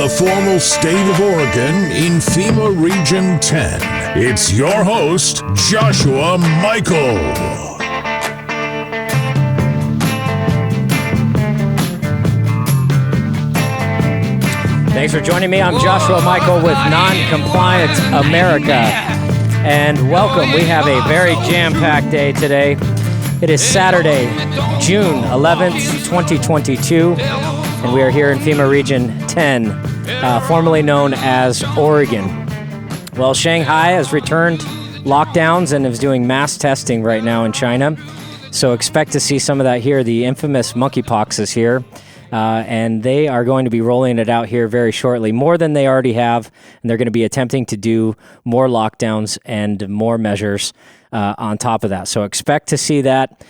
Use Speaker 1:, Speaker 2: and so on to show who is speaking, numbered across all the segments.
Speaker 1: the formal state of Oregon in FEMA Region 10. It's your host, Joshua Michael.
Speaker 2: Thanks for joining me. I'm Joshua Michael with Non-Compliant America. And welcome. We have a very jam-packed day today. It is Saturday, June 11th, 2022, and we are here in FEMA Region 10, formerly known as Oregon. Well, Shanghai has returned lockdowns and is doing mass testing right now in China, so expect to see some of that here. The infamous monkeypox is here, and they are going to be rolling it out here very shortly, more than they already have, and they're going to be attempting to do more lockdowns and more measures on top of that. So expect to see that.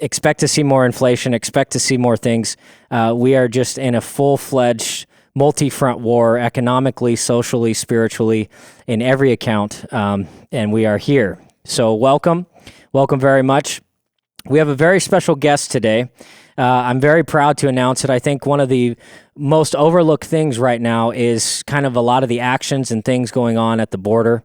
Speaker 2: Expect to see more inflation. Expect to see more things. We are just in a full-fledged multi-front war, economically, socially, spiritually, in every account, and we are here. So welcome. Welcome very much. We have a very special guest today. I'm very proud to announce it. I think one of the most overlooked things right now is kind of a lot of the actions and things going on at the border.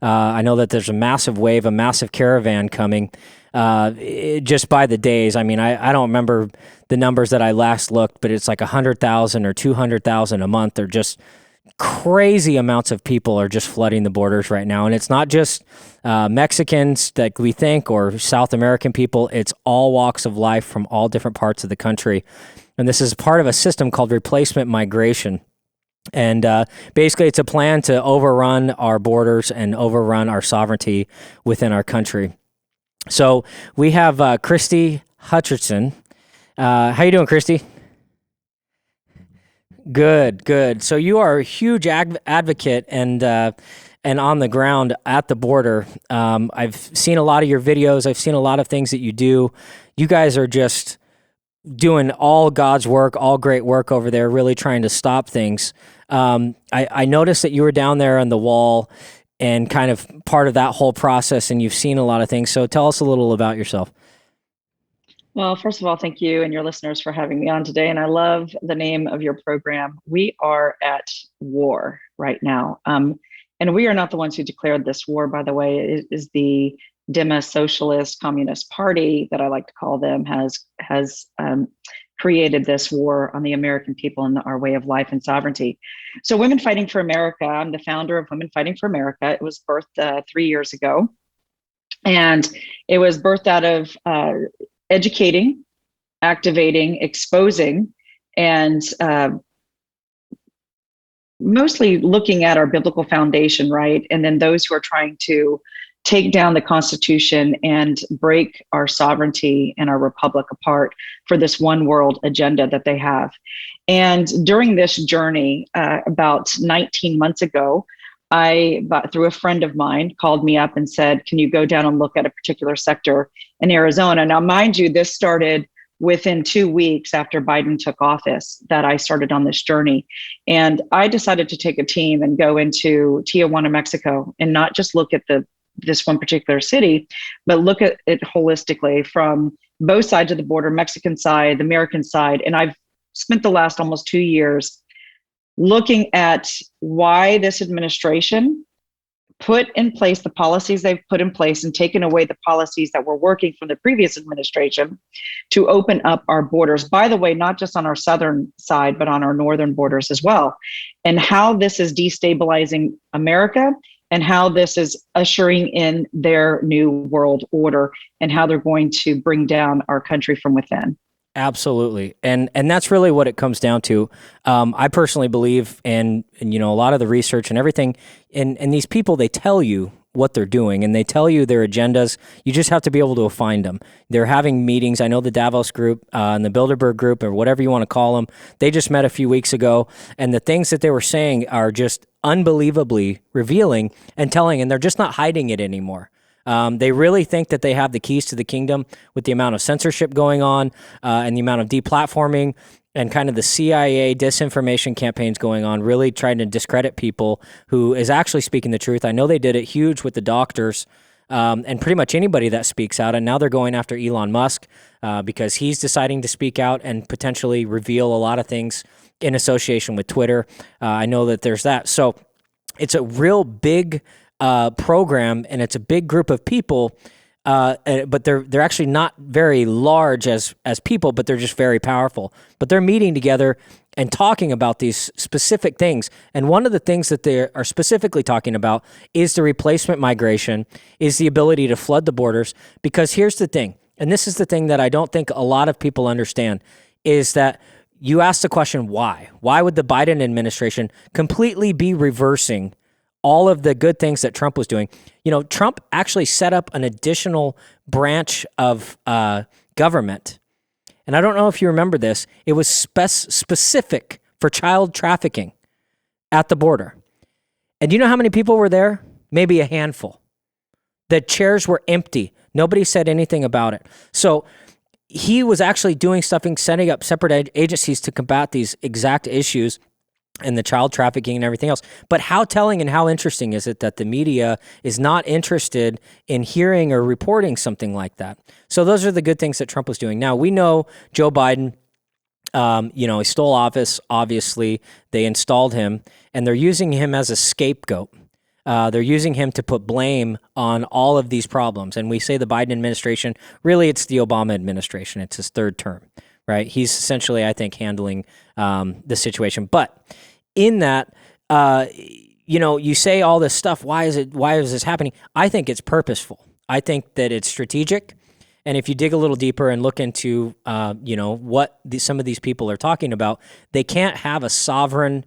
Speaker 2: I know that there's a massive wave, a massive caravan coming just by the days. I mean, I don't remember the numbers that I last looked, but it's like 100,000 or 200,000 a month. They're just crazy amounts of people are just flooding the borders right now. And it's not just Mexicans that we think or South American people. It's all walks of life from all different parts of the country. And this is part of a system called replacement migration. And basically, it's a plan to overrun our borders and overrun our sovereignty within our country. So we have Christie Hutcherson. How you doing, Christie? Good. So you are a huge advocate and on the ground at the border. I've seen a lot of your videos. I've seen a lot of things that you do. You guys are just doing all God's work, all great work over there, really trying to stop things. I noticed that you were down there on the wall and kind of part of that whole process, and you've seen a lot of things. So tell us a little about yourself.
Speaker 3: Well, first of all, thank you and your listeners for having me on today. And I love the name of your program. We are at war right now. And we are not the ones who declared this war, by the way. It is the Dema Socialist Communist Party, that I like to call them, has created this war on the American people and our way of life and sovereignty. So Women Fighting for America, I'm the founder of Women Fighting for America. It was birthed 3 years ago. And it was birthed out of educating, activating, exposing, and mostly looking at our biblical foundation, right? And then those who are trying to take down the Constitution and break our sovereignty and our republic apart for this one world agenda that they have. And during this journey, about 19 months ago, through a friend of mine, called me up and said, can you go down and look at a particular sector in Arizona? Now, mind you, this started within 2 weeks after Biden took office that I started on this journey. And I decided to take a team and go into Tijuana, Mexico, and not just look at this one particular city, but look at it holistically from both sides of the border, Mexican side, the American side. And I've spent the last almost 2 years looking at why this administration put in place the policies they've put in place and taken away the policies that were working from the previous administration to open up our borders. By the way, not just on our southern side, but on our northern borders as well. And how this is destabilizing America and how this is ushering in their new world order and how they're going to bring down our country from within.
Speaker 2: Absolutely. And that's really what it comes down to. I personally believe in a lot of the research and everything, and these people, they tell you what they're doing and they tell you their agendas. You just have to be able to find them. They're having meetings. I know the Davos group and the Bilderberg group, or whatever you want to call them, they just met a few weeks ago, and the things that they were saying are just unbelievably revealing and telling, and they're just not hiding it anymore. They really think that they have the keys to the kingdom with the amount of censorship going on and the amount of deplatforming and kind of the CIA disinformation campaigns going on, really trying to discredit people who is actually speaking the truth. I know they did it huge with the doctors and pretty much anybody that speaks out. And now they're going after Elon Musk because he's deciding to speak out and potentially reveal a lot of things, in association with Twitter. I know that there's that. So it's a real big program, and it's a big group of people, but they're actually not very large as people, but they're just very powerful. But they're meeting together and talking about these specific things. And one of the things that they are specifically talking about is the replacement migration, is the ability to flood the borders. Because here's the thing, and this is the thing that I don't think a lot of people understand, is that you ask the question, why? Why would the Biden administration completely be reversing all of the good things that Trump was doing? You know, Trump actually set up an additional branch of government. And I don't know if you remember this. It was specific for child trafficking at the border. And do you know how many people were there? Maybe a handful. The chairs were empty. Nobody said anything about it. So he was actually doing stuff and setting up separate agencies to combat these exact issues and the child trafficking and everything else. But how telling and how interesting is it that the media is not interested in hearing or reporting something like that? So those are the good things that Trump was doing. Now, we know Joe Biden, he stole office, obviously. They installed him, and they're using him as a scapegoat. They're using him to put blame on all of these problems. And we say the Biden administration, really it's the Obama administration. It's his third term, right? He's essentially, I think, handling the situation. But in that, you say all this stuff. Why is this happening? I think it's purposeful. I think that it's strategic. And if you dig a little deeper and look into, what some of these people are talking about, they can't have a sovereign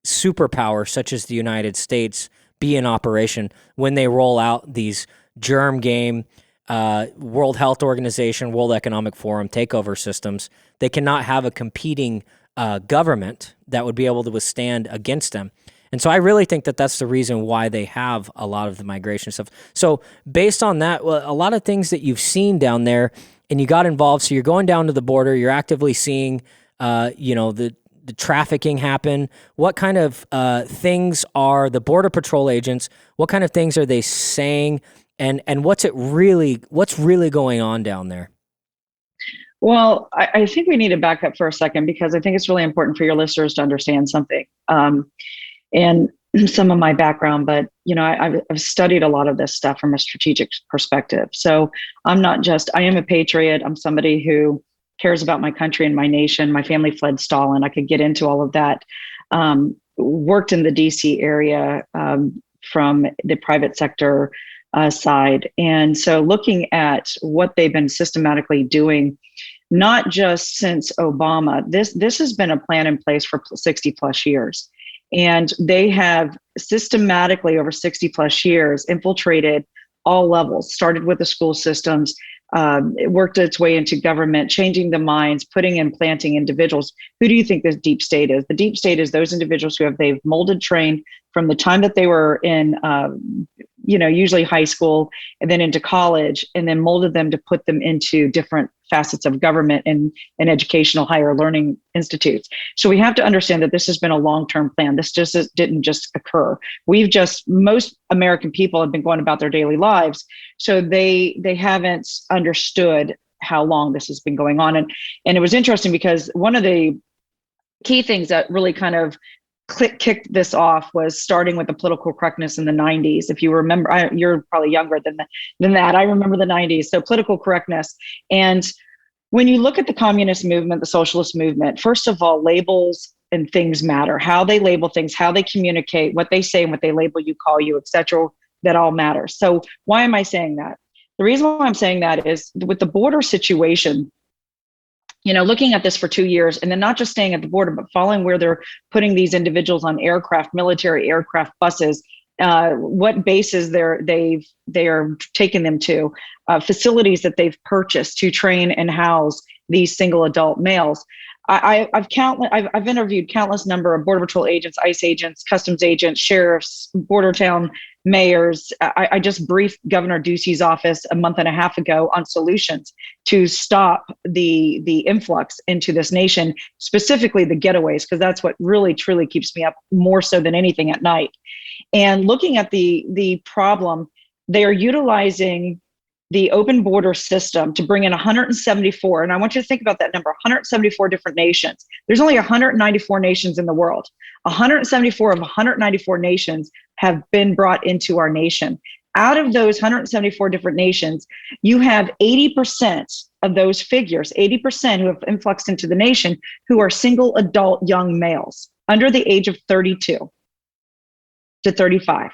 Speaker 2: superpower such as the United States be in operation when they roll out these germ game, World Health Organization, World Economic Forum takeover systems. They cannot have a competing government that would be able to withstand against them. And so I really think that that's the reason why they have a lot of the migration stuff. So based on that, a lot of things that you've seen down there and you got involved. So you're going down to the border, you're actively seeing, the trafficking happen. What kind of things are the Border Patrol agents? What kind of things are they saying? And what's really going on down there?
Speaker 3: Well, I think we need to back up for a second, because I think it's really important for your listeners to understand something. And some of my background, but I've studied a lot of this stuff from a strategic perspective. So I am a patriot. I'm somebody who cares about my country and my nation. My family fled Stalin. I could get into all of that. Worked in the DC area from the private sector side. And so looking at what they've been systematically doing, not just since Obama, this has been a plan in place for 60 plus years. And they have systematically over 60 plus years infiltrated all levels, started with the school systems, it worked its way into government, changing the minds, planting individuals. Who do you think the deep state is? The deep state is those individuals they've molded, trained from the time that they were in, usually high school and then into college, and then molded them to put them into different facets of government and educational higher learning institutes. So we have to understand that this has been a long-term plan. This didn't just occur. Most American people have been going about their daily lives, so they haven't understood how long this has been going on. And it was interesting because one of the key things that really kind of kicked this off was starting with the political correctness in the 90s. If you remember, you're probably younger than that. I remember the 90s. So political correctness. And when you look at the communist movement, the socialist movement, first of all, labels and things matter. How they label things, how they communicate, what they say and what they label you, call you, etc. That all matters. So why am I saying that? The reason why I'm saying that is with the border situation, looking at this for 2 years and then not just staying at the border, but following where they're putting these individuals on military aircraft buses, what bases they are taking them to, facilities that they've purchased to train and house these single adult males. I've interviewed countless number of Border Patrol agents, ICE agents, customs agents, sheriffs, border town mayors. I just briefed Governor Ducey's office a month and a half ago on solutions to stop the influx into this nation, specifically the getaways, because that's what really truly keeps me up more so than anything at night. And looking at the problem, they are utilizing the open border system to bring in 174. And I want you to think about that number, 174 different nations. There's only 194 nations in the world. 174 of 194 nations have been brought into our nation. Out of those 174 different nations, you have 80% of those figures, 80% who have influxed into the nation, who are single adult young males under the age of 32 to 35.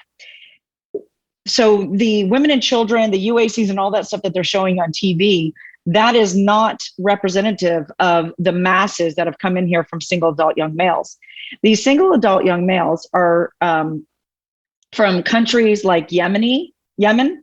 Speaker 3: So the women and children, the UACs and all that stuff that they're showing on TV, that is not representative of the masses that have come in here from single adult young males. These single adult young males are from countries like Yemen,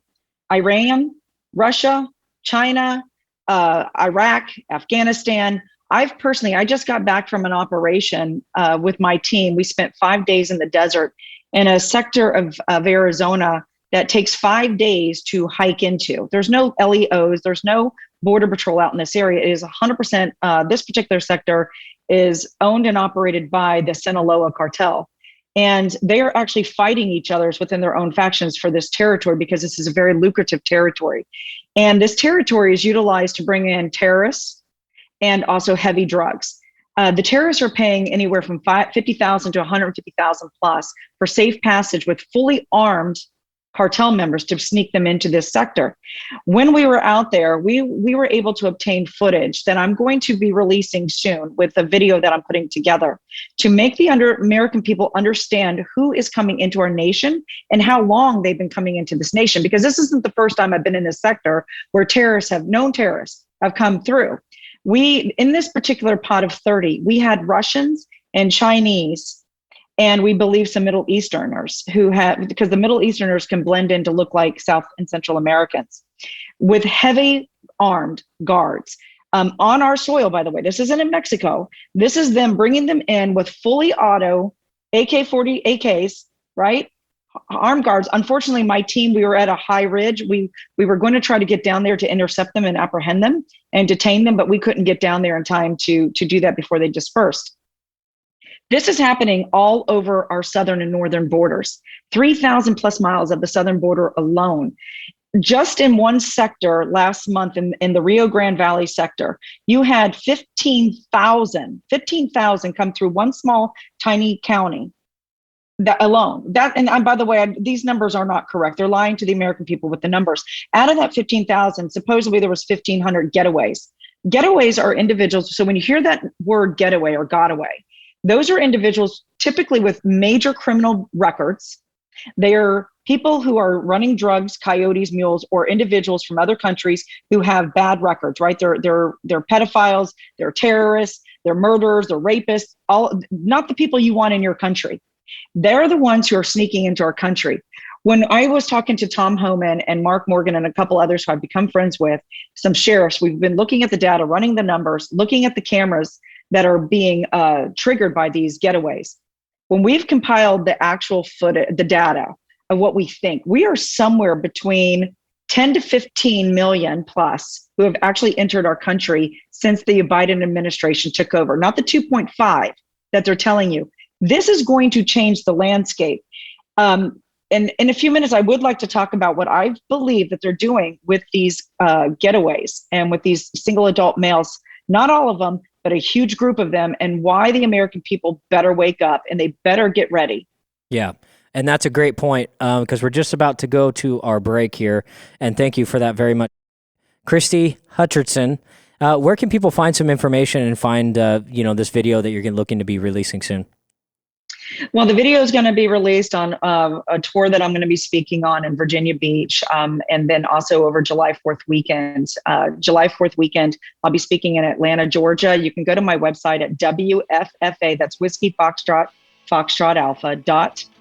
Speaker 3: Iran, Russia, China, Iraq, Afghanistan. I just got back from an operation with my team. We spent 5 days in the desert in a sector of Arizona that takes 5 days to hike into. There's no LEOs, there's no border patrol out in this area. It is 100%, this particular sector is owned and operated by the Sinaloa cartel. And they are actually fighting each other within their own factions for this territory because this is a very lucrative territory. And this territory is utilized to bring in terrorists and also heavy drugs. The terrorists are paying anywhere from $50,000 to $150,000 plus for safe passage with fully armed cartel members to sneak them into this sector. When we were out there, we were able to obtain footage that I'm going to be releasing soon with a video that I'm putting together to make the American people understand who is coming into our nation and how long they've been coming into this nation. Because this isn't the first time I've been in this sector where known terrorists have come through. In this particular pot of 30, we had Russians and Chinese, and we believe some Middle Easterners because the Middle Easterners can blend in to look like South and Central Americans with heavy armed guards on our soil, by the way. This isn't in Mexico. This is them bringing them in with fully auto AK-40 AKs, right? Armed guards. Unfortunately, my team, we were at a high ridge. We were going to try to get down there to intercept them and apprehend them and detain them, but we couldn't get down there in time to do that before they dispersed. This is happening all over our southern and northern borders, 3,000 plus miles of the southern border alone. Just in one sector last month in the Rio Grande Valley sector, you had 15,000 come through one small, tiny county. That alone, and by the way, these numbers are not correct. They're lying to the American people with the numbers. Out of that 15,000, supposedly there was 1,500 getaways. Getaways are individuals. So when you hear that word getaway or got away, those are individuals typically with major criminal records. They are people who are running drugs, coyotes, mules, or individuals from other countries who have bad records, right? They're pedophiles, they're terrorists, they're murderers, they're rapists, all not the people you want in your country. They're the ones who are sneaking into our country. When I was talking to Tom Homan and Mark Morgan and a couple others who I've become friends with, some sheriffs, we've been looking at the data, running the numbers, looking at the cameras that are being triggered by these getaways. When we've compiled the actual footage, the data of what we think, we are somewhere between 10 to 15 million plus who have actually entered our country since the Biden administration took over, not the 2.5 that they're telling you. This is going to change the landscape. And in a few minutes, I would like to talk about what I believe that they're doing with these getaways and with these single adult males, not all of them, but a huge group of them, and why the American people better wake up and they better get ready.
Speaker 2: Yeah, and that's a great point because we're just about to go to our break here, and thank you for that very much. Christie Hutcherson, where can people find some information and find this video that you're looking to be releasing soon?
Speaker 3: Well, the video is going to be released on a tour that I'm going to be speaking on in Virginia Beach, and then also over July 4th weekend. July 4th weekend, I'll be speaking in Atlanta, Georgia. You can go to my website at WFFA, that's Whiskey Foxtrot Alpha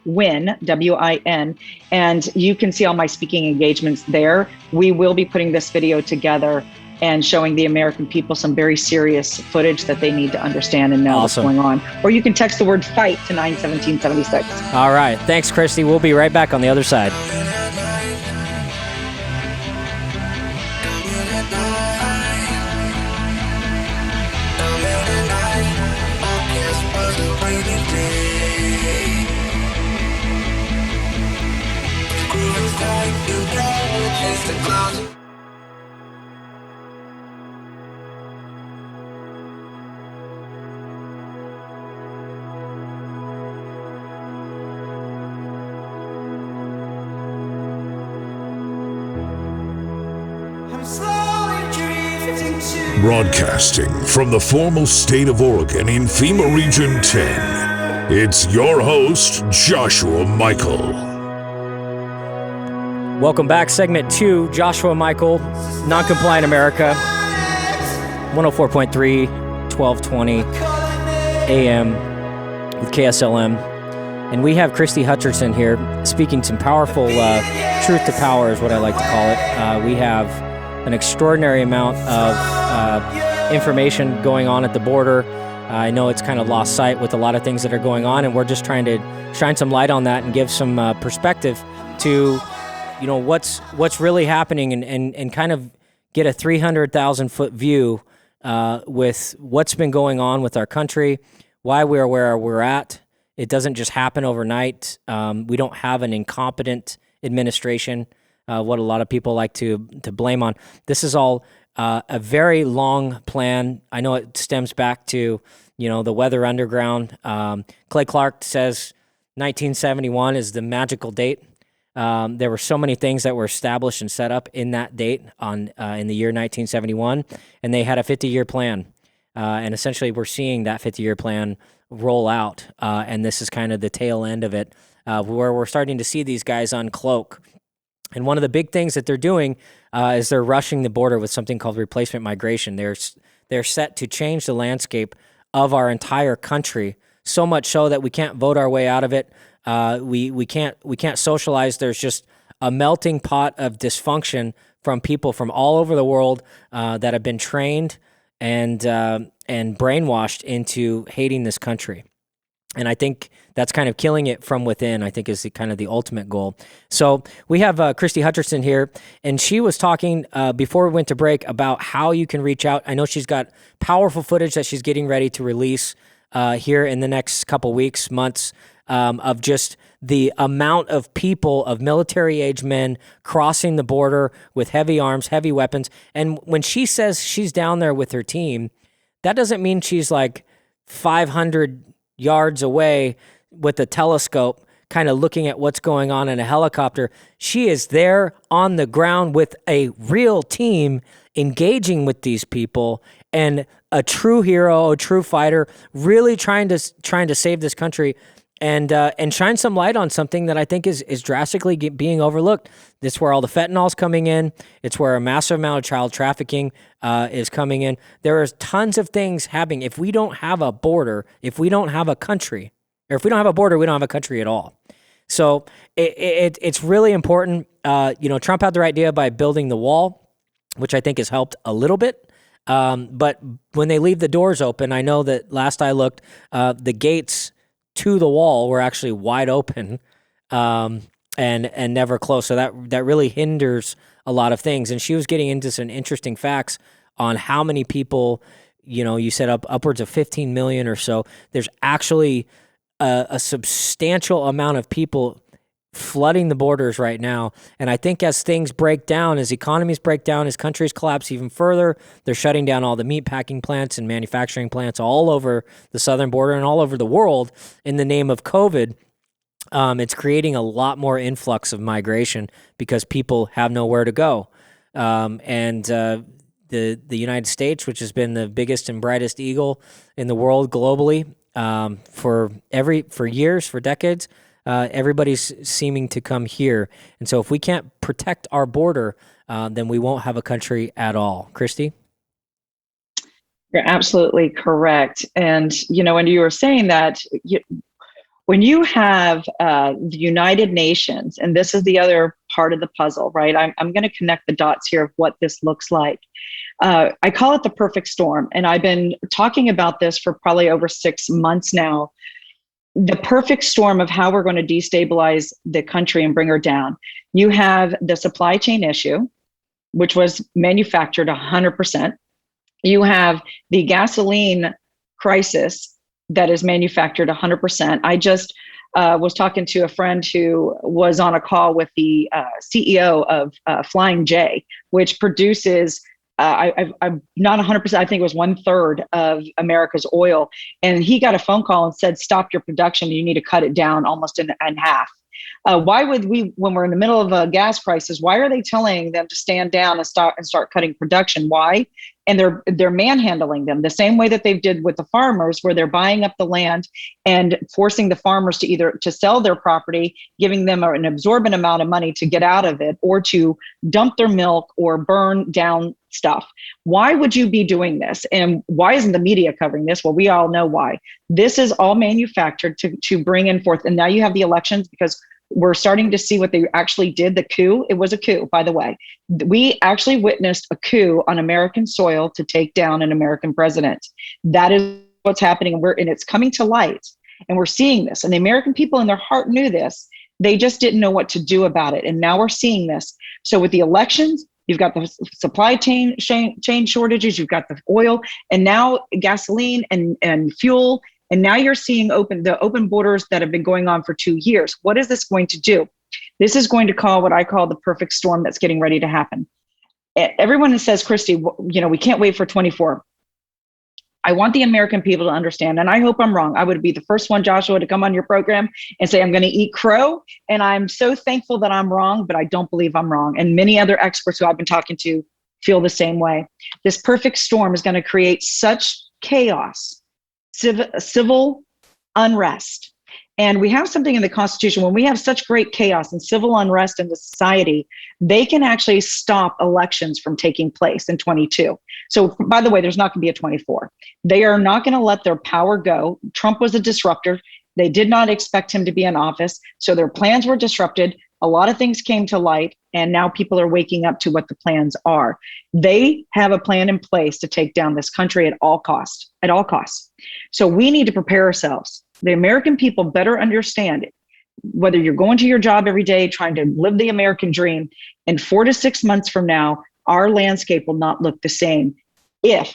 Speaker 3: .win, WIN, and you can see all my speaking engagements there. We will be putting this video together and showing the American people some very serious footage that they need to understand and know what's going on. Or you can text the word FIGHT to 91776.
Speaker 2: All right. Thanks, Christy. We'll be right back on the other side.
Speaker 1: Broadcasting from the formal state of Oregon in FEMA Region 10, it's your host, Joshua Michael.
Speaker 2: Welcome back, segment 2, Joshua Michael, Non-Compliant America, 104.3, 1220 AM with KSLM. And we have Christie Hutcherson here speaking some powerful truth to power is what I like to call it. We have an extraordinary amount of information going on at the border. I know it's kind of lost sight with a lot of things that are going on, and we're just trying to shine some light on that and give some perspective to, you know, what's really happening and kind of get a 300,000 foot view with what's been going on with our country, why we're where we're at. It doesn't just happen overnight. We don't have an incompetent administration, what a lot of people like to blame on. This is all a very long plan. I know it stems back to, you know, the Weather Underground. Clay Clark says 1971 is the magical date. There were so many things that were established and set up in that date in the year 1971, and they had a 50-year plan. And essentially, we're seeing that 50-year plan roll out, and this is kind of the tail end of it, where we're starting to see these guys uncloak. And one of the big things that they're doing is they're rushing the border with something called replacement migration. They're set to change the landscape of our entire country, so much so that we can't vote our way out of it. We can't socialize. There's just a melting pot of dysfunction from people from all over the world that have been trained and brainwashed into hating this country. And I think that's kind of killing it from within, I think, is the ultimate goal. So we have Christie Hutcherson here, and she was talking before we went to break about how you can reach out. I know she's got powerful footage that she's getting ready to release here in the next couple weeks, months, of just the amount of people, of military-age men crossing the border with heavy arms, heavy weapons. And when she says she's down there with her team, that doesn't mean she's like 500 yards away with a telescope kind of looking at what's going on in a helicopter. She is there on the ground with a real team engaging with these people, and a true hero, a true fighter, really trying to save this country and shine some light on something that I think is drastically being overlooked. This is where all the fentanyl's coming in. It's where a massive amount of child trafficking is coming in. There is tons of things happening. If we don't have a border, if we don't have a country, or if we don't have a border, we don't have a country at all. So it's really important. Trump had the right idea by building the wall, which I think has helped a little bit. But when they leave the doors open, I know that last I looked, the gates to the wall were actually wide open and never closed. So that really hinders a lot of things. And she was getting into some interesting facts on how many people, you said upwards of 15 million or so. There's actually a substantial amount of people flooding the borders right now. And I think as things break down, as economies break down, as countries collapse even further, they're shutting down all the meatpacking plants and manufacturing plants all over the southern border and all over the world in the name of COVID. It's creating a lot more influx of migration because people have nowhere to go. The United States, which has been the biggest and brightest eagle in the world globally, for years, for decades, everybody's seeming to come here. And so if we can't protect our border, then we won't have a country at all. Christie?
Speaker 3: You're absolutely correct. And, when you were saying that, when you have the United Nations, and this is the other part of the puzzle, right? I'm going to connect the dots here of what this looks like. I call it the perfect storm. And I've been talking about this for probably over 6 months now. The perfect storm of how we're going to destabilize the country and bring her down. You have the supply chain issue, which was manufactured 100%. You have the gasoline crisis that is manufactured 100%. I just was talking to a friend who was on a call with the CEO of Flying J, which produces I'm not 100%. I think it was 1/3 of America's oil. And he got a phone call and said, stop your production. You need to cut it down almost in half. Why would we, when we're in the middle of a gas crisis, why are they telling them to stand down and start cutting production? Why? and they're manhandling them the same way that they did with the farmers, where they're buying up the land and forcing the farmers to either to sell their property, giving them an absorbent amount of money to get out of it, or to dump their milk or burn down stuff. Why would you be doing this? And why isn't the media covering this? Well, we all know why. This is all manufactured to bring in forth. And now you have the elections, because we're starting to see what they actually did. The coup, it was a coup, by the way. We actually witnessed a coup on American soil to take down an American president. That is what's happening. And it's coming to light. And we're seeing this. And the American people in their heart knew this. They just didn't know what to do about it. And now we're seeing this. So with the elections, you've got the supply chain shortages, you've got the oil, and now gasoline and fuel. And now you're seeing the open borders that have been going on for 2 years. What is this going to do? This is going to call what I call the perfect storm that's getting ready to happen. Everyone says, Christie, we can't wait for 24. I want the American people to understand, and I hope I'm wrong. I would be the first one, Joshua, to come on your program and say, I'm going to eat crow. And I'm so thankful that I'm wrong, but I don't believe I'm wrong. And many other experts who I've been talking to feel the same way. This perfect storm is going to create such chaos, civil unrest. And we have something in the Constitution. When we have such great chaos and civil unrest in the society, they can actually stop elections from taking place in 22. So, by the way, there's not going to be a 24. They are not going to let their power go. Trump was a disruptor. They did not expect him to be in office. So their plans were disrupted. A lot of things came to light, and now people are waking up to what the plans are. They have a plan in place to take down this country at all costs, So we need to prepare ourselves. The American people better understand it. Whether you're going to your job every day, trying to live the American dream, in 4 to 6 months from now, our landscape will not look the same if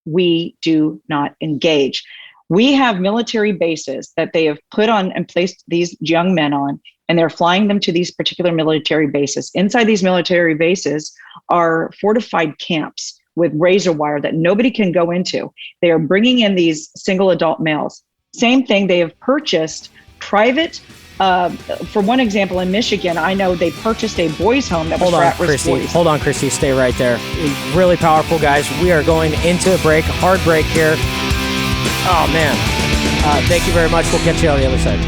Speaker 3: we do not engage. We have military bases that they have put on and placed these young men on, and they're flying them to these particular military bases. Inside these military bases are fortified camps with razor wire that nobody can go into. They are bringing in these single adult males. Same thing, they have purchased private, for one example, in Michigan, I know they purchased a boys' home that was for at-risk boys.
Speaker 2: Hold on, Christie, stay right there. Really powerful, guys. We are going into a break, hard break here. Oh, man. Thank you very much. We'll catch you on the other side.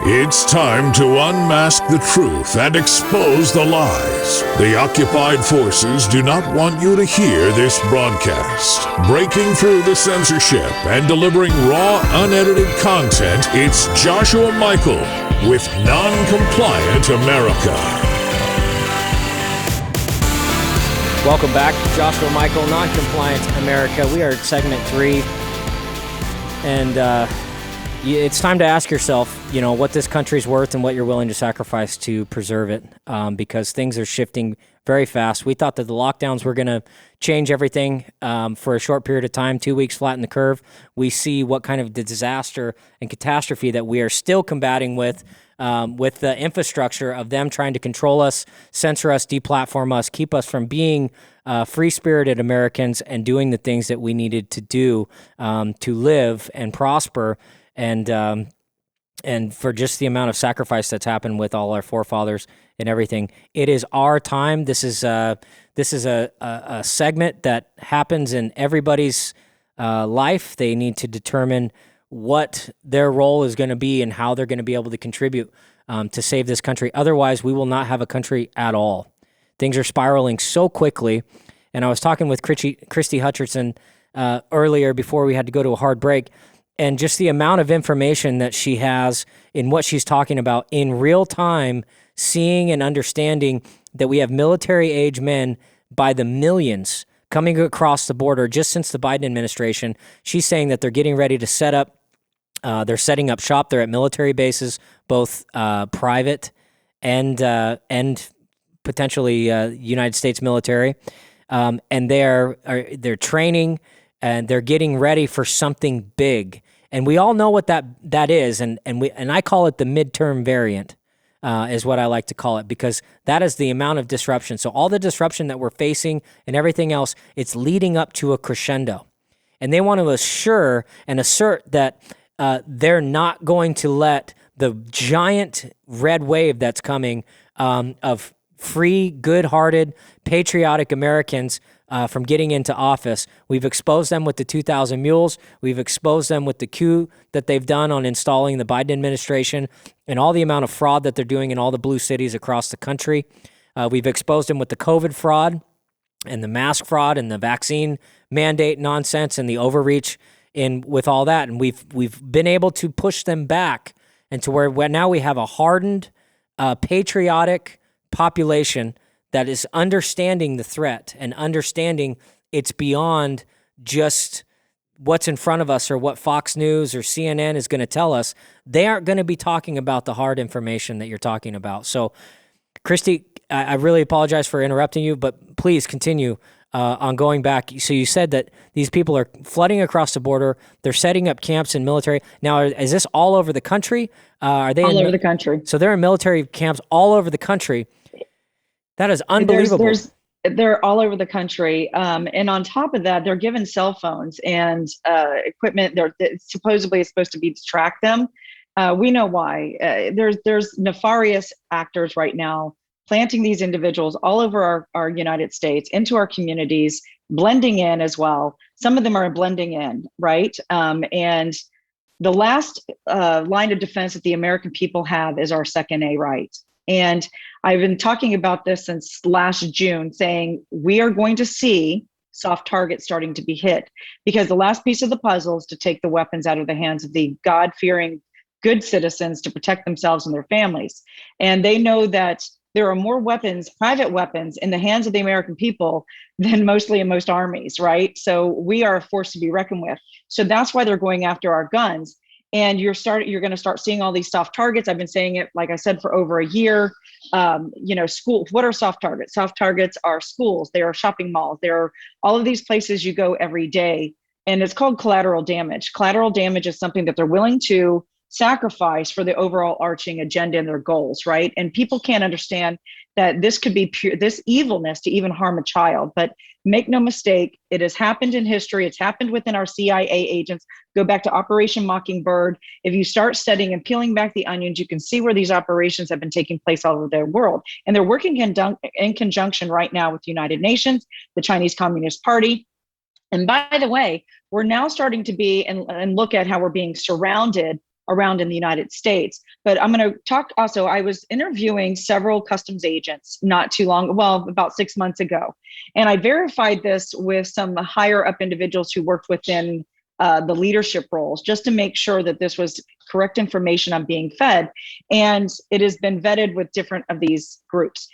Speaker 1: It's time to unmask the truth and expose the lies. The occupied forces do not want you to hear this broadcast. Breaking through the censorship and delivering raw, unedited content, it's Joshua Michael with Non-Compliant America.
Speaker 2: Welcome back, Joshua Michael, Non-Compliant America. We are at segment 3, and it's time to ask yourself, what this country's worth and what you're willing to sacrifice to preserve it, because things are shifting very fast. We thought that the lockdowns were going to change everything for a short period of time. 2 weeks flatten the curve. We see what kind of disaster and catastrophe that we are still combating with the infrastructure of them trying to control us, censor us, deplatform us, keep us from being free-spirited Americans and doing the things that we needed to do to live and prosper. And for just the amount of sacrifice that's happened with all our forefathers and everything, it is our time. This is a segment that happens in everybody's life. They need to determine what their role is going to be and how they're going to be able to contribute to save this country. Otherwise, we will not have a country at all. Things are spiraling so quickly. And I was talking with Christie Hutcherson earlier before we had to go to a hard break. And just the amount of information that she has in what she's talking about in real time, seeing and understanding that we have military-age men by the millions coming across the border just since the Biden administration. She's saying that they're getting ready to set up, they're setting up shop. They're at military bases, both private and potentially United States military. And they're training and they're getting ready for something big. And we all know what that is, and I call it the midterm variant. is what I like to call it, because that is the amount of disruption. So all the disruption that we're facing and everything else, it's leading up to a crescendo. And they want to assure and assert that they're not going to let the giant red wave that's coming of free, good-hearted, patriotic Americans from getting into office. We've exposed them with the 2,000 mules. We've exposed them with the coup that they've done on installing the Biden administration and all the amount of fraud that they're doing in all the blue cities across the country. We've exposed them with the COVID fraud and the mask fraud and the vaccine mandate nonsense and the overreach with all that. And we've been able to push them back into where now we have a hardened, patriotic population that is understanding the threat and understanding it's beyond just what's in front of us or what Fox News or CNN is going to tell us. They aren't going to be talking about the hard information that you're talking about. So, Christie, I really apologize for interrupting you, but please continue on going back. So you said that these people are flooding across the border. They're setting up camps in military. Now, is this all over the country? Are they
Speaker 3: all over the country?
Speaker 2: So they're in military camps all over the country. That is unbelievable.
Speaker 3: They're all over the country. And on top of that, they're given cell phones and equipment. It's supposedly supposed to be to track them. We know why. There's nefarious actors right now planting these individuals all over our United States, into our communities, blending in as well. Some of them are blending in, right? And the last line of defense that the American people have is our Second A right. And I've been talking about this since last June, saying we are going to see soft targets starting to be hit, because the last piece of the puzzle is to take the weapons out of the hands of the God-fearing, good citizens to protect themselves and their families. And they know that there are more weapons, private weapons, in the hands of the American people than mostly in most armies, right? So we are a force to be reckoned with. So that's why they're going after our guns. And you're going to start seeing all these soft targets. I've been saying it, like I said, for over a year. Schools. What are soft targets? Soft targets are schools. They are shopping malls. There are all of these places you go every day. And it's called collateral damage. Collateral damage is something that they're willing to sacrifice for the overall arching agenda and their goals, right? And people can't understand that this could be pure, this evilness to even harm a child. But make no mistake, it has happened in history. It's happened within our CIA agents. Go back to Operation Mockingbird. If you start studying and peeling back the onions, you can see where these operations have been taking place all over the world. And they're working in conjunction right now with the United Nations, the Chinese Communist Party. And by the way, we're now starting to be and look at how we're being surrounded around in the United States. But I'm going to talk also, I was interviewing several customs agents not too long, about 6 months ago. And I verified this with some higher up individuals who worked within the leadership roles, just to make sure that this was correct information I'm being fed. And it has been vetted with different of these groups.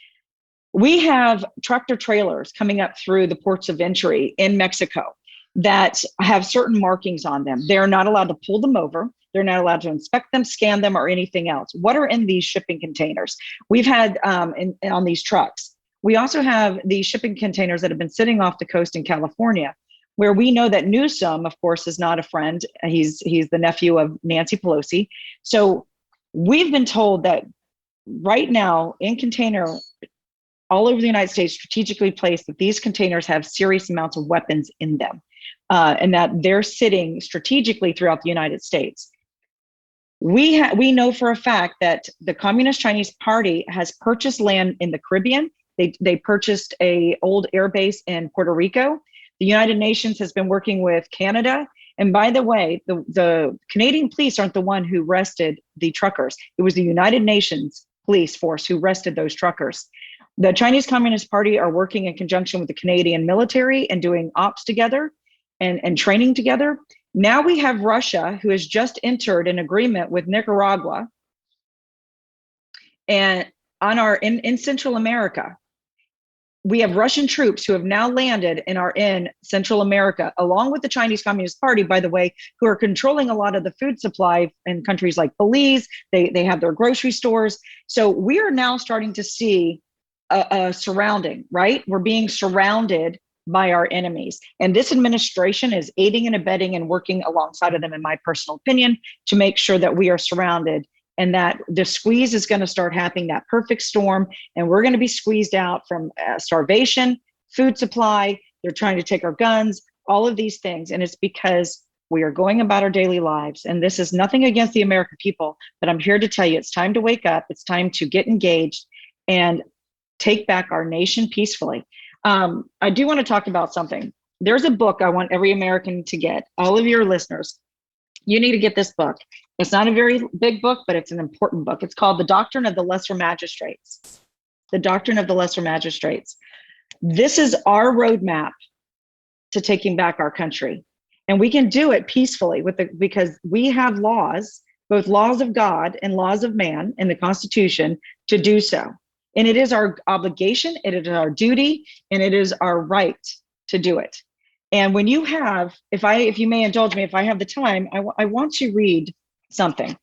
Speaker 3: We have tractor trailers coming up through the ports of entry in Mexico that have certain markings on them. They're not allowed to pull them over. They're not allowed to inspect them, scan them, or anything else. What are in these shipping containers? We've had on these trucks. We also have these shipping containers that have been sitting off the coast in California, where we know that Newsom, of course, is not a friend. He's the nephew of Nancy Pelosi. So we've been told that right now in container all over the United States, strategically placed, that these containers have serious amounts of weapons in them, and that they're sitting strategically throughout the United States. We know for a fact that the Communist Chinese Party has purchased land in the Caribbean. They purchased a old air base in Puerto Rico. The United Nations has been working with Canada. And by the way, the Canadian police aren't the one who arrested the truckers. It was the United Nations police force who arrested those truckers. The Chinese Communist Party are working in conjunction with the Canadian military and doing ops together and training together. Now we have Russia, who has just entered an agreement with Nicaragua and in Central America. We have Russian troops who have now landed and are in Central America, along with the Chinese Communist Party, by the way, who are controlling a lot of the food supply in countries like Belize. They have their grocery stores. So we are now starting to see a surrounding, right? We're being surrounded by our enemies. And this administration is aiding and abetting and working alongside of them, in my personal opinion, to make sure that we are surrounded and that the squeeze is going to start happening, that perfect storm, and we're going to be squeezed out from starvation, food supply. They're trying to take our guns, all of these things. And it's because we are going about our daily lives. And this is nothing against the American people, but I'm here to tell you, it's time to wake up. It's time to get engaged and take back our nation peacefully. I do want to talk about something. There's a book I want every American to get. All of your listeners, you need to get this book. It's not a very big book, but it's an important book. It's called The Doctrine of the Lesser Magistrates. The Doctrine of the Lesser Magistrates. This is our roadmap to taking back our country. And we can do it peacefully because we have laws, both laws of God and laws of man in the Constitution to do so. And it is our obligation, it is our duty, and it is our right to do it. And when you have, if you may indulge me, if I have the time, I want to read something.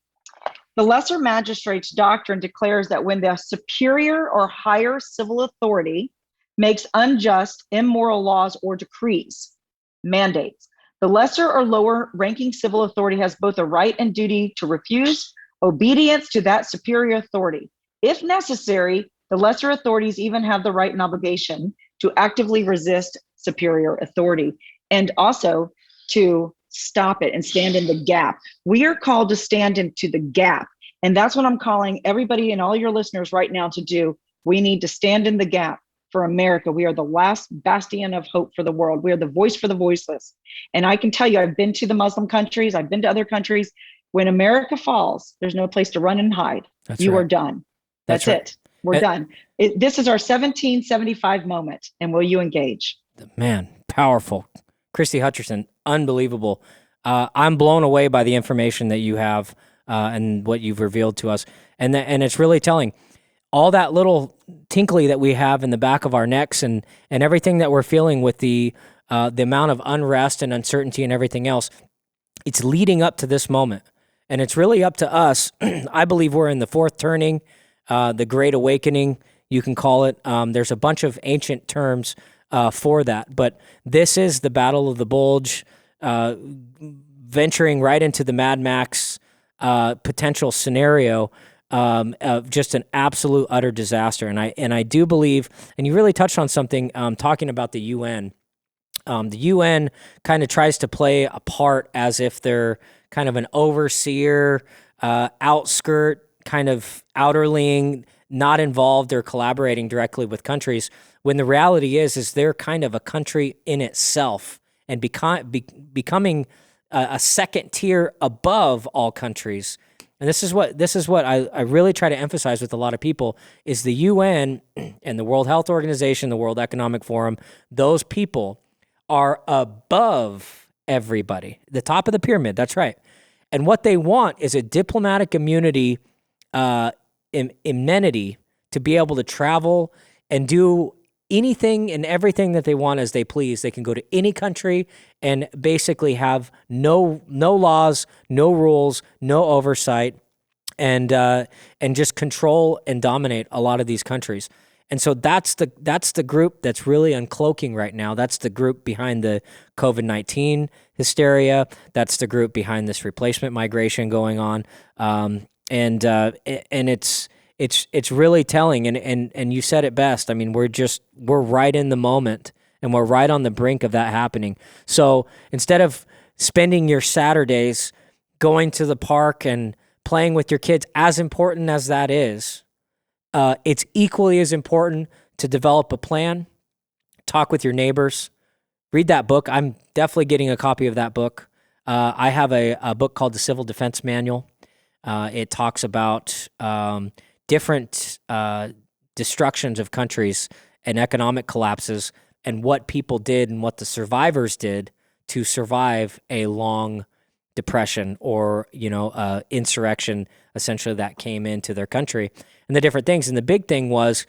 Speaker 3: The Lesser Magistrates Doctrine declares that when the superior or higher civil authority makes unjust, immoral laws or decrees, mandates, the lesser or lower ranking civil authority has both a right and duty to refuse obedience to that superior authority. If necessary, the lesser authorities even have the right and obligation to actively resist superior authority and also to stop it and stand in the gap. We are called to stand into the gap. And that's what I'm calling everybody and all your listeners right now to do. We need to stand in the gap for America. We are the last bastion of hope for the world. We are the voice for the voiceless. And I can tell you, I've been to the Muslim countries. I've been to other countries. When America falls, there's no place to run and hide. You are done. That's right. It. We're done. This is our 1775 moment. And will you engage?
Speaker 2: Man, powerful. Christie Hutcherson, unbelievable. I'm blown away by the information that you have and what you've revealed to us. And it's really telling. All that little tinkly that we have in the back of our necks and everything that we're feeling with the amount of unrest and uncertainty and everything else, it's leading up to this moment. And it's really up to us. I believe we're in the fourth turning, the Great Awakening, you can call it. There's a bunch of ancient terms for that. But this is the Battle of the Bulge, venturing right into the Mad Max potential scenario of just an absolute utter disaster. And I do believe, and you really touched on something, talking about the UN. The UN kind of tries to play a part as if they're kind of an overseer, outskirt, kind of outerling, not involved or collaborating directly with countries, when the reality is they're kind of a country in itself and becoming a second tier above all countries. And this is what I really try to emphasize with a lot of people is the UN and the World Health Organization, the World Economic Forum, those people are above everybody, the top of the pyramid, that's right. And what they want is a diplomatic immunity, amenity to be able to travel and do anything and everything that they want as they please. They can go to any country and basically have no laws, no rules, no oversight, and just control and dominate a lot of these countries. And so that's the group that's really uncloaking right now. That's the group behind the COVID-19 hysteria. That's the group behind this replacement migration going on. And it's really telling. And you said it best. I mean, we're right in the moment, and we're right on the brink of that happening. So instead of spending your Saturdays going to the park and playing with your kids, as important as that is, it's equally as important to develop a plan, talk with your neighbors, read that book. I'm definitely getting a copy of that book. I have a book called The Civil Defense Manual. It talks about different destructions of countries and economic collapses and what people did and what the survivors did to survive a long depression or, insurrection essentially that came into their country and the different things. And the big thing was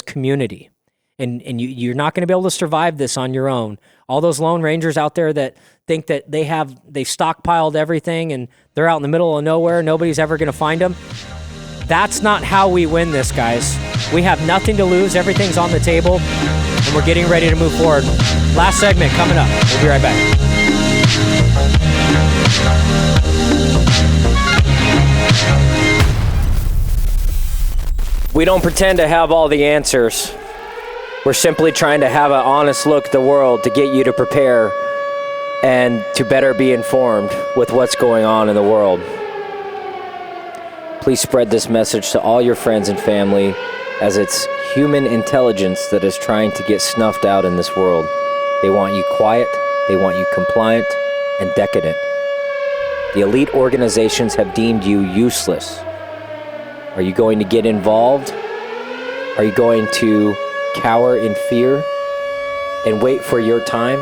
Speaker 2: community. And you're not going to be able to survive this on your own. All those Lone Rangers out there that think that they've stockpiled everything and they're out in the middle of nowhere, nobody's ever going to find them. That's not how we win this, guys. We have nothing to lose. Everything's on the table, and we're getting ready to move forward. Last segment coming up. We'll be right back. We don't pretend to have all the answers. We're simply trying to have an honest look at the world to get you to prepare and to better be informed with what's going on in the world. Please spread this message to all your friends and family, as it's human intelligence that is trying to get snuffed out in this world. They want you quiet, they want you compliant and decadent. The elite organizations have deemed you useless. Are you going to get involved? Are you going to cower in fear and wait for your time?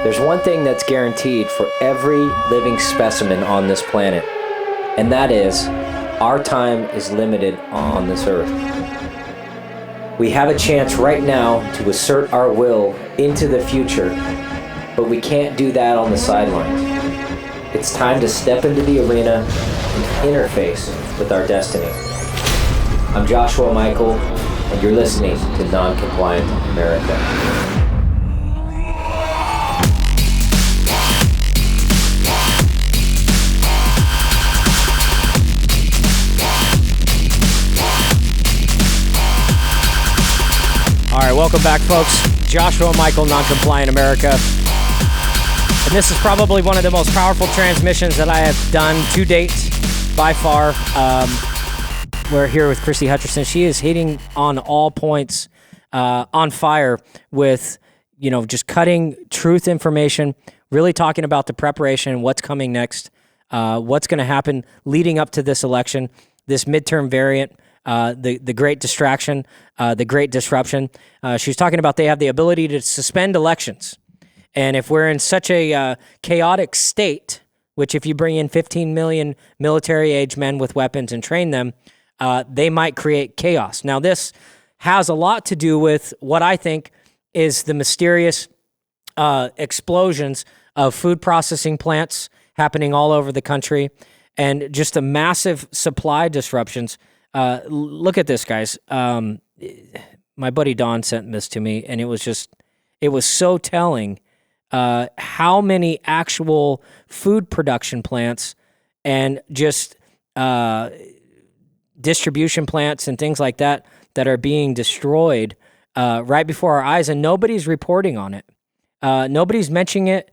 Speaker 2: There's one thing that's guaranteed for every living specimen on this planet, and that is our time is limited on this earth. We have a chance right now to assert our will into the future, but we can't do that on the sidelines. It's time to step into the arena and interface with our destiny. I'm Joshua Michael, and you're listening to Non-Compliant America. All right, welcome back, folks. Joshua Michael, Non-Compliant America. And this is probably one of the most powerful transmissions that I have done to date, by far. We're here with Christie Hutcherson. She is hitting on all points, on fire with, just cutting truth information, really talking about the preparation, what's coming next, what's going to happen leading up to this election, this midterm variant, the great distraction, the great disruption. She was talking about they have the ability to suspend elections. And if we're in such a chaotic state, which if you bring in 15 million military-age men with weapons and train them, they might create chaos. Now, this has a lot to do with what I think is the mysterious explosions of food processing plants happening all over the country and just the massive supply disruptions. Look at this, guys. My buddy Don sent this to me, and it was so telling how many actual food production plants and just distribution plants and things like that are being destroyed right before our eyes, and nobody's reporting on it. Nobody's mentioning it.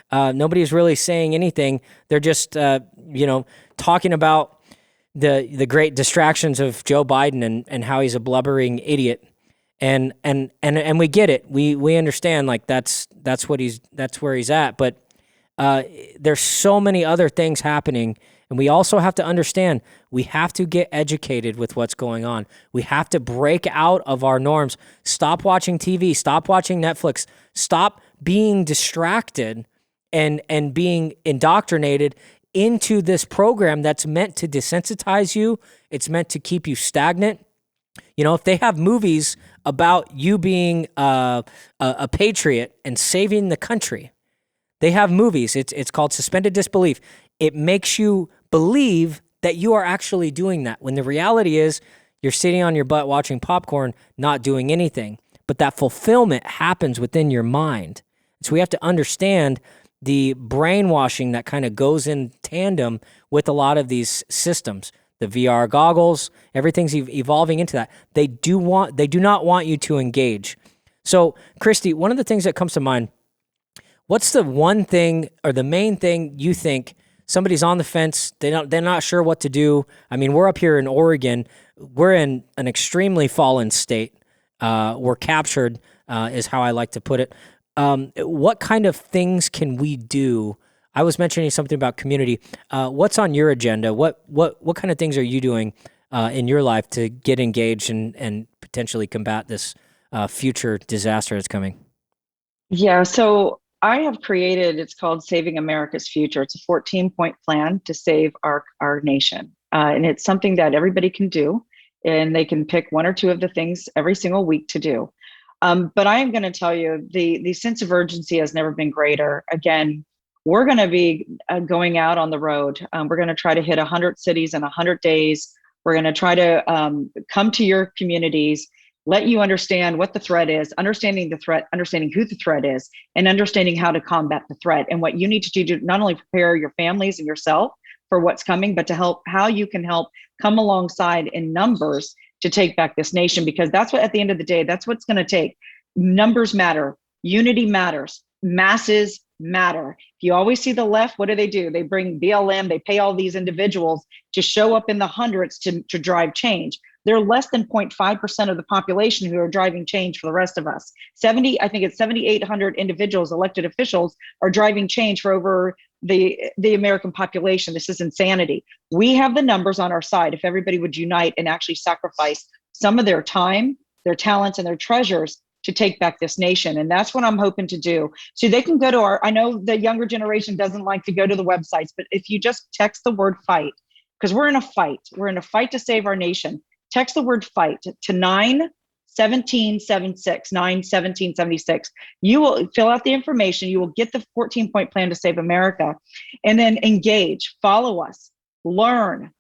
Speaker 2: Nobody's really saying anything. They're just talking about the great distractions of Joe Biden and how he's a blubbering idiot. And we get it. We understand, like that's where he's at. But there's so many other things happening, and we also have to understand we have to get educated with what's going on. We have to break out of our norms. Stop watching TV. Stop watching Netflix. Stop being distracted and being indoctrinated into this program that's meant to desensitize you. It's meant to keep you stagnant. If they have movies about you being a patriot and saving the country, they have movies. It's called suspended disbelief. It makes you believe that you are actually doing that, when the reality is you're sitting on your butt watching popcorn, not doing anything. But that fulfillment happens within your mind. So we have to understand the brainwashing that kind of goes in tandem with a lot of these systems. The VR goggles, everything's evolving into that. They do not want you to engage. So, Christie, one of the things that comes to mind, what's the one thing or the main thing you think somebody's on the fence, they're not sure what to do? I mean, we're up here in Oregon. We're in an extremely fallen state. We're captured, is how I like to put it. What kind of things can we do? I was mentioning something about community. What's on your agenda? What kind of things are you doing in your life to get engaged and potentially combat this future disaster that's coming?
Speaker 3: Yeah, so I have created, it's called Saving America's Future. It's a 14-point plan to save our nation. And it's something that everybody can do, and they can pick one or two of the things every single week to do. But I am going to tell you, the sense of urgency has never been greater. Again, we're going to be going out on the road. We're going to try to hit 100 cities in 100 days. We're going to try to come to your communities, let you understand what the threat is, understanding the threat, understanding who the threat is, and understanding how to combat the threat and what you need to do to not only prepare your families and yourself, for what's coming, but to help how you can help come alongside in numbers to take back this nation, because that's what, at the end of the day, that's what's going to take. Numbers matter. Unity matters. Masses matter. If you always see the left, what do? They bring BLM, they pay all these individuals to show up in the hundreds to drive change. They're less than 0.5% of the population who are driving change for the rest of us. I think it's 7,800 individuals, elected officials, are driving change for over the American population. This is insanity. We have the numbers on our side. If everybody would unite and actually sacrifice some of their time, their talents, and their treasures to take back this nation. And that's what I'm hoping to do. So they can go to I know the younger generation doesn't like to go to the websites, but if you just text the word fight, because we're in a fight to save our nation. Text the word fight to 91776. You will fill out the information. You will get the 14-point plan to save America, and then engage, follow us, learn.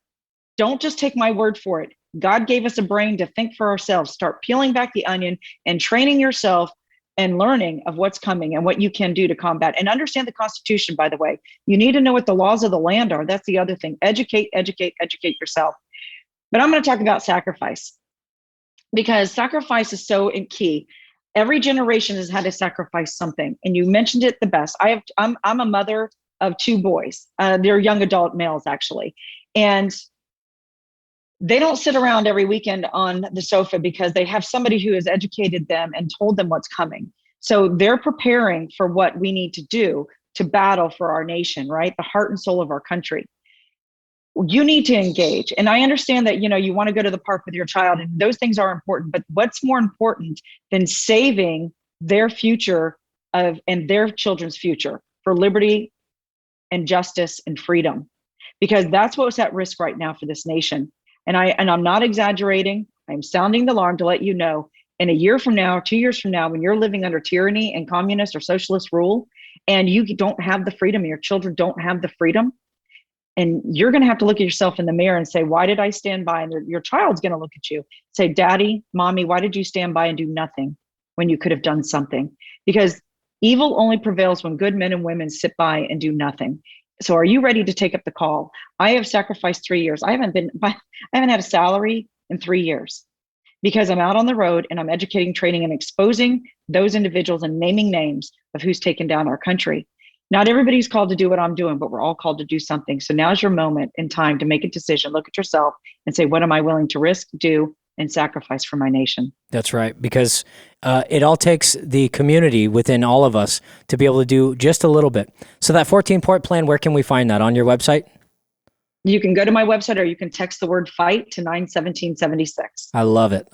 Speaker 3: Don't just take my word for it. God gave us a brain to think for ourselves. Start peeling back the onion and training yourself and learning of what's coming and what you can do to combat, and understand the Constitution, by the way. You need to know what the laws of the land are. That's the other thing. Educate yourself. But I'm going to talk about sacrifice, because sacrifice is so key. Every generation has had to sacrifice something. And you mentioned it the best. I'm a mother of 2 boys. They're young adult males, actually. And they don't sit around every weekend on the sofa because they have somebody who has educated them and told them what's coming. So they're preparing for what we need to do to battle for our nation, right? The heart and soul of our country. You need to engage. And I understand that, you want to go to the park with your child, and those things are important, but what's more important than saving their future and their children's future for liberty and justice and freedom? Because that's what's at risk right now for this nation. And I'm not exaggerating. I'm sounding the alarm to let you know, in a year from now, 2 years from now, when you're living under tyranny and communist or socialist rule, and you don't have the freedom, your children don't have the freedom, and you're going to have to look at yourself in the mirror and say, why did I stand by? And your child's going to look at you, say, Daddy, Mommy, why did you stand by and do nothing when you could have done something? Because evil only prevails when good men and women sit by and do nothing. So are you ready to take up the call? I have sacrificed 3 years. I haven't had a salary in 3 years, because I'm out on the road and I'm educating, training, and exposing those individuals and naming names of who's taken down our country. Not everybody's called to do what I'm doing, but we're all called to do something. So now's your moment in time to make a decision, look at yourself and say, what am I willing to risk, do, and sacrifice for my nation?
Speaker 2: That's right, because it all takes the community within all of us to be able to do just a little bit. So that 14-point plan, where can we find that? On your website?
Speaker 3: You can go to my website, or you can text the word fight to 91776.
Speaker 2: I love it.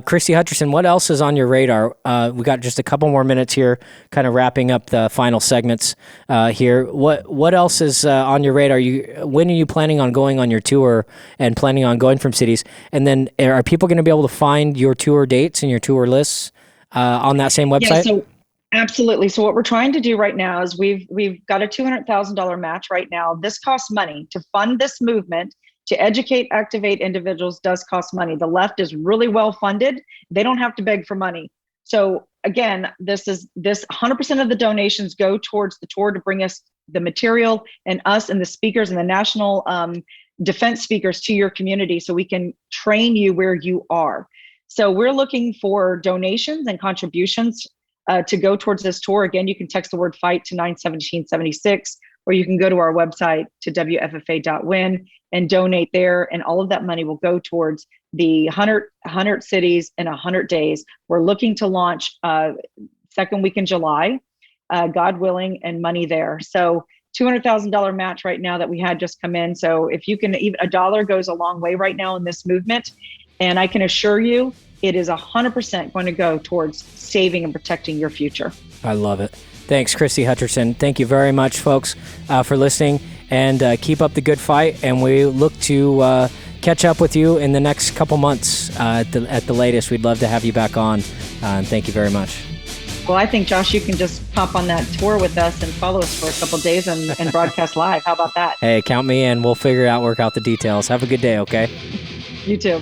Speaker 2: Christie Hutcherson, what else is on your radar? We got just a couple more minutes here, kind of wrapping up the final segments here. What else is on your radar? When are you planning on going on your tour and planning on going from cities? And then are people going to be able to find your tour dates and your tour lists on that same website?
Speaker 3: Yeah, absolutely. So what we're trying to do right now is we've got a $200,000 match right now. This costs money to fund this movement. To educate, activate individuals does cost money. The left is really well funded. They don't have to beg for money. So again, this 100% of the donations go towards the tour to bring us the material and us and the speakers and the national defense speakers to your community, so we can train you where you are. So we're looking for donations and contributions to go towards this tour. Again, you can text the word fight to 91776, or you can go to our website to WFFA.win and donate there. And all of that money will go towards the 100 cities in 100 days. We're looking to launch second week in July, God willing, and money there. So $200,000 match right now that we had just come in. So if you can, even $1 goes a long way right now in this movement. And I can assure you, it is 100% going to go towards saving and protecting your future.
Speaker 2: I love it. Thanks, Christie Hutcherson. Thank you very much, folks, for listening. And keep up the good fight. And we look to catch up with you in the next couple months at the latest. We'd love to have you back on. And thank you very much.
Speaker 3: Well, I think, Josh, you can just pop on that tour with us and follow us for a couple of days and broadcast live. How about that?
Speaker 2: Hey, count me in. We'll work out the details. Have a good day, okay?
Speaker 3: You too.